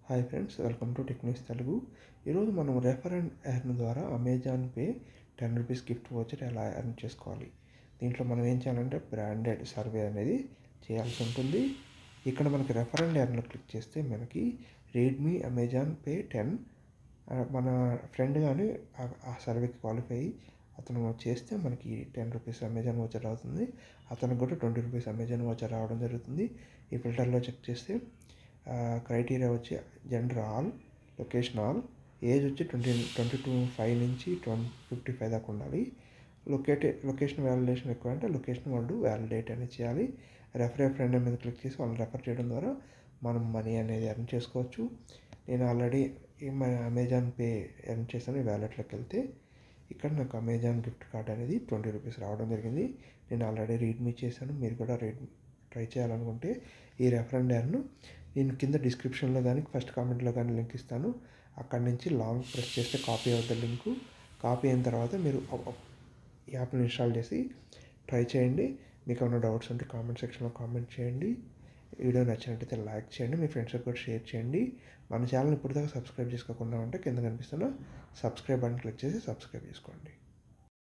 Hi friends, welcome to techniques Telugu. ఈరోజు మనం refer and earn ద్వారా అమెజాన్ పే ₹10 గిఫ్ట్ వోచర్ ఎలా ఎర్న్ చేసుకోవాలి. దీంట్లో మనం ఏం చేయాలంటే బ్రాండెడ్ సర్వే అనేది చేయాల్సి ఉంటుంది. ఇక్కడ మనకి రెఫర్ అండ్ ఎర్న్ క్లిక్ చేస్తే మనకి రెడ్మీ అమెజాన్ పే 10 మన ఫ్రెండ్ కానీ ఆ సర్వేకి క్వాలిఫై అతను చేస్తే మనకి ₹10 అమెజాన్ వోచర్ అవుతుంది. అతనికి కూడా ₹20 అమెజాన్ వోచర్ రావడం జరుగుతుంది. ఈ ఫిల్టర్లో చెక్ చేస్తే క్రైటీరియా వచ్చి gender all, location all, age వచ్చి 22 నుంచి 55 దాకా ఉండాలి. లొకేషన్ వ్యాలిడేషన్ ఎక్కువ అంటే లొకేషన్ వాళ్ళు వ్యాలిడేట్ అనేది చేయాలి. రెఫర్ ఫ్రెండ్ మీద క్లిక్ చేసి వాళ్ళని రెఫర్ చేయడం ద్వారా మనం మనీ అనేది ఎర్న్ చేసుకోవచ్చు. నేను ఆల్రెడీ అమెజాన్ పే ఎర్న్ చేశాను. ఈ వ్యాలెట్లోకి వెళ్తే ఇక్కడ నాకు అమెజాన్ గిఫ్ట్ కార్డ్ అనేది ₹20 రావడం జరిగింది. నేను ఆల్రెడీ రీడ్మీ చేశాను. మీరు కూడా ట్రై చేయాలనుకుంటే ఈ రెఫర్ అండ్ ఎర్న్ నేను కింద డిస్క్రిప్షన్లో కానీ ఫస్ట్ కామెంట్లో కానీ లింక్ ఇస్తాను. అక్కడి నుంచి లాంగ్ ప్రెస్ చేస్తే కాపీ అవుతుంది లింకు. కాపీ అయిన తర్వాత మీరు యాప్ని ఇన్స్టాల్ చేసి ట్రై చేయండి. మీకు ఏమైనా డౌట్స్ ఉంటే కామెంట్ సెక్షన్లో కామెంట్ చేయండి. వీడియో నచ్చినట్టయితే లైక్ చేయండి, మీ ఫ్రెండ్స్కి కూడా షేర్ చేయండి. మన ఛానల్ ఇప్పటిదాకా సబ్స్క్రైబ్ చేసుకోకుండా ఉంటే కింద కనిపిస్తున్న సబ్స్క్రైబ్ బటన్ క్లిక్ చేసి సబ్స్క్రైబ్ చేసుకోండి.